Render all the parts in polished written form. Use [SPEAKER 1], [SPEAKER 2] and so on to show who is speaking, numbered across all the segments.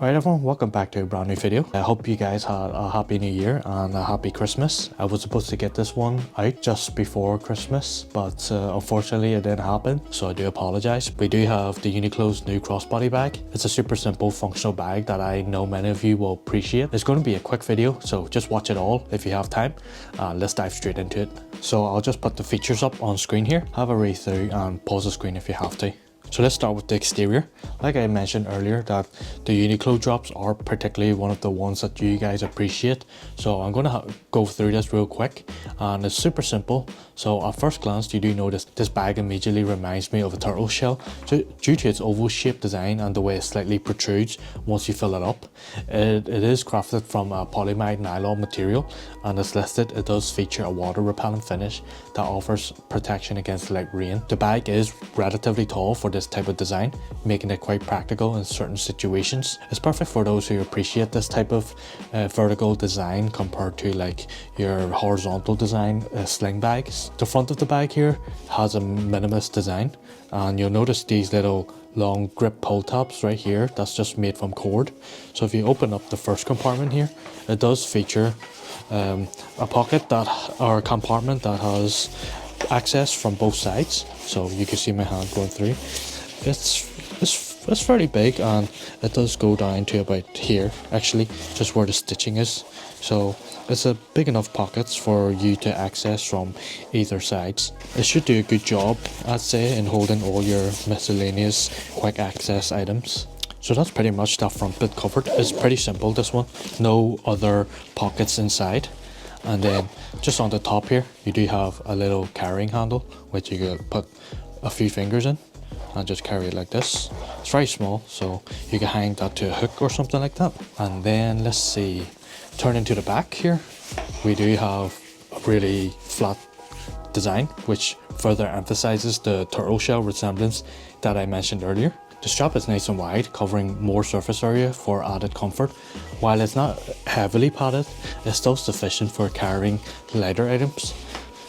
[SPEAKER 1] Alright everyone, welcome back to a brand new video. I hope you guys had a happy new year and a happy Christmas. I was supposed to get this one out just before Christmas, but unfortunately it didn't happen, so I do apologize. We do have the Uniqlo's new crossbody bag. It's a super simple functional bag that I know many of you will appreciate. It's going to be a quick video, so just watch it all if you have time. Let's dive straight into it. So I'll just put the features up on screen here. Have a read through and pause the screen if you have to. So let's start with the exterior. Like I mentioned earlier, that the Uniqlo drops are particularly one of the ones that you guys appreciate. So I'm going to go through this real quick, and it's super simple. So at first glance, you do notice this bag immediately reminds me of a turtle shell. So due to its oval shaped design and the way it slightly protrudes once you fill it up. It is crafted from a polyamide nylon material, and as listed, it does feature a water repellent finish that offers protection against light rain. The bag is relatively tall for this type of design, making it quite practical in certain situations. It's perfect for those who appreciate this type of vertical design compared to like your horizontal design sling bags. The front of the bag here has a minimalist design, and you'll notice these little long grip pull tabs right here. That's just made from cord. So if you open up the first compartment here, it does feature a pocket or a compartment that has access from both sides, so you can see my hand going through. It's fairly big, and it does go down to about here, actually, just where the stitching is. So it's a big enough pockets for you to access from either sides. It should do a good job, I'd say, in holding all your miscellaneous quick access items. So that's pretty much that front bit covered. It's pretty simple, this one. No other pockets inside. And then just on the top here, you do have a little carrying handle, which you can put a few fingers in and just carry it like this. It's very small, so you can hang that to a hook or something like that. And then let's see, turning to the back here, we do have a really flat design, which further emphasizes the turtle shell resemblance that I mentioned earlier. The strap is nice and wide, covering more surface area for added comfort. While it's not heavily padded, it's still sufficient for carrying lighter items.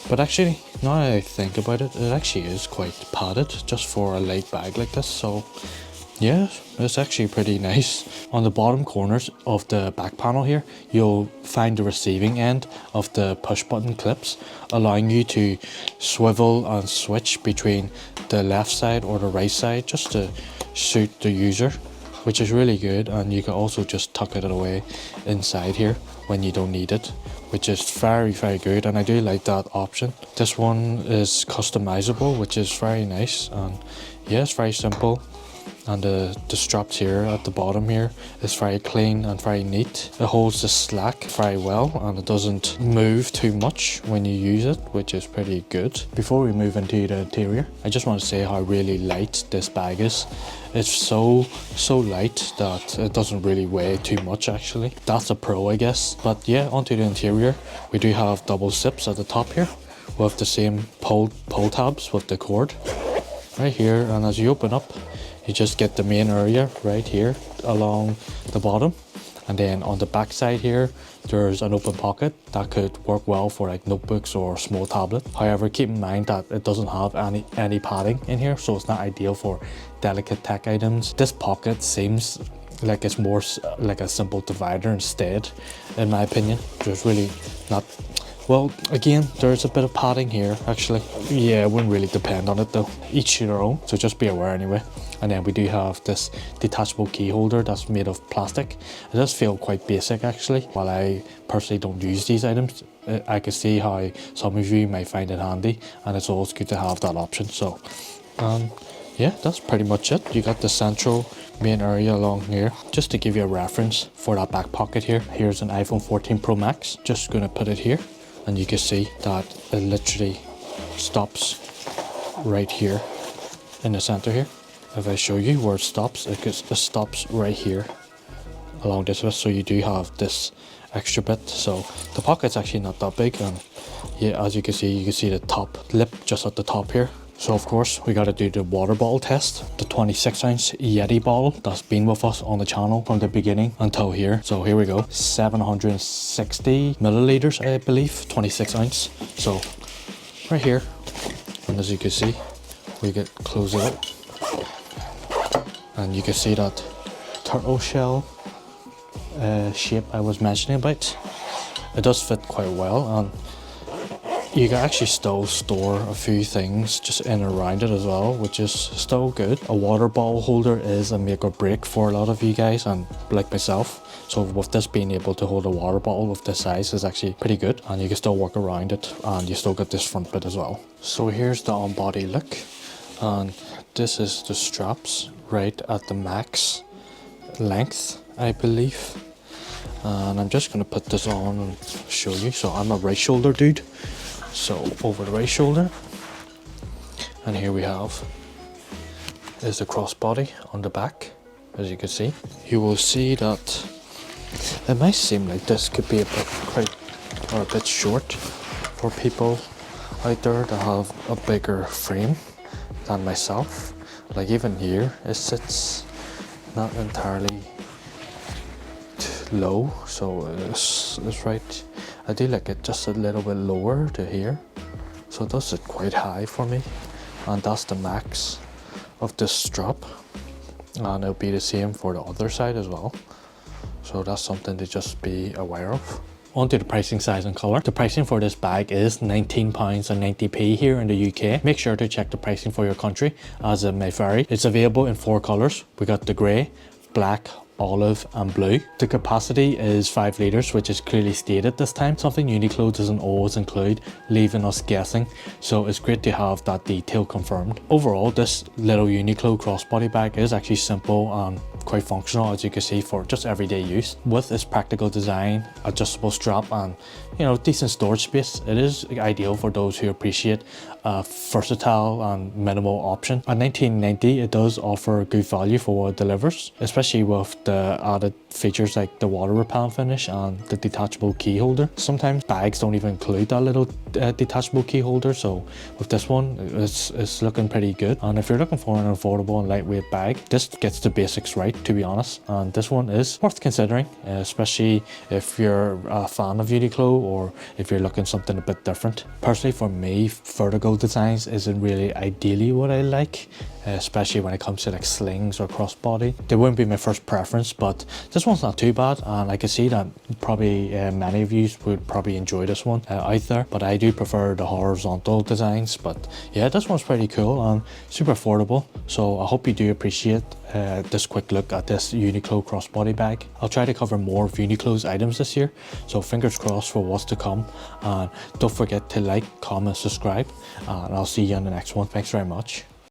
[SPEAKER 1] But actually, now that I think about it, it actually is quite padded just for a light bag like this. So yeah, it's actually pretty nice. On the bottom corners of the back panel here, you'll find the receiving end of the push button clips, allowing you to swivel and switch between the left side or the right side just to suit the user, which is really good. And you can also just tuck it away inside here when you don't need it, which is very good, and I do like that option. This one is customizable, which is very nice, and yeah, it's very simple. And the straps here at the bottom here is very clean and very neat. It holds the slack very well, and it doesn't move too much when you use it, which is pretty good. Before we move into the interior, I just want to say how really light this bag is. It's so light that it doesn't really weigh too much actually. That's a pro, I guess. But yeah, onto the interior. We do have double zips at the top here with the same pull tabs with the cord right here, and as you open up, you just get the main area right here along the bottom, and then on the back side here there's an open pocket that could work well for like notebooks or small tablet. However, keep in mind that it doesn't have any padding in here, so it's not ideal for delicate tech items. This pocket seems like it's more like a simple divider instead, in my opinion. There's really not, well, again, there's a bit of padding here actually. Yeah, it wouldn't really depend on it though. Each to their own, so just be aware anyway. And then we do have this detachable key holder that's made of plastic. It does feel quite basic actually. While I personally don't use these items, I can see how some of you might find it handy, and it's always good to have that option. So yeah, that's pretty much it. You got the central main area along here. Just to give you a reference for that back pocket here, here's an iPhone 14 Pro Max. Just gonna put it here, and you can see that it literally stops right here in the center here. If I show you where it stops, it stops right here along this way. So you do have this extra bit. So the pocket's actually not that big, and yeah, as you can see the top lip just at the top here. So of course we got to do the water bottle test. The 26-ounce Yeti bottle that's been with us on the channel from the beginning until here. So here we go, 760 milliliters, I believe, 26 ounce. So right here, and as you can see, we get close it up, and you can see that turtle shell shape I was mentioning about. It does fit quite well, and you can actually still store a few things just in and around it as well, which is still good. A water bottle holder is a make or break for a lot of you guys, and like myself. So with this being able to hold a water bottle of this size is actually pretty good, and you can still work around it, and you still get this front bit as well. So here's the on body look, and this is the straps right at the max length, I believe. And I'm just gonna put this on and show you. So I'm a right shoulder dude, so over the right shoulder, and here we have is the crossbody on the back. As you can see, you will see that it might seem like this could be a bit short for people out there that have a bigger frame than myself. Like even here, it sits not entirely low, so it's right. I do like it just a little bit lower to here, so it does sit quite high for me, and that's the max of this strap, and it'll be the same for the other side as well. So that's something to just be aware of. On to the pricing, size and colour. The pricing for this bag is £19.90 here in the UK. Make sure to check the pricing for your country as it may vary. It's available in 4 colours. We got the grey, black, olive and blue. The capacity is 5 litres, which is clearly stated this time, something Uniqlo doesn't always include, leaving us guessing, so it's great to have that detail confirmed. Overall, this little Uniqlo crossbody bag is actually simple and quite functional, as you can see, for just everyday use. With its practical design, adjustable strap and decent storage space, it is ideal for those who appreciate a versatile and minimal option. At $19.90, it does offer good value for what it delivers, especially with the added features like the water repellent finish and the detachable key holder. Sometimes bags don't even include that little detachable key holder, so with this one, it's looking pretty good. And if you're looking for an affordable and lightweight bag, this gets the basics right, to be honest, and this one is worth considering, especially if you're a fan of Uniqlo or if you're looking something a bit different. Personally, for me, vertical designs isn't really ideally what I like, especially when it comes to like slings or crossbody. They wouldn't be my first preference, but this one's not too bad, and I can see that probably many of you would probably enjoy this one out there, but I do prefer the horizontal designs. But yeah, this one's pretty cool and super affordable, so I hope you do appreciate this quick look at this Uniqlo crossbody bag. I'll try to cover more of Uniqlo's items this year, so fingers crossed for what's to come, and don't forget to like, comment, subscribe, and I'll see you on the next one. Thanks very much.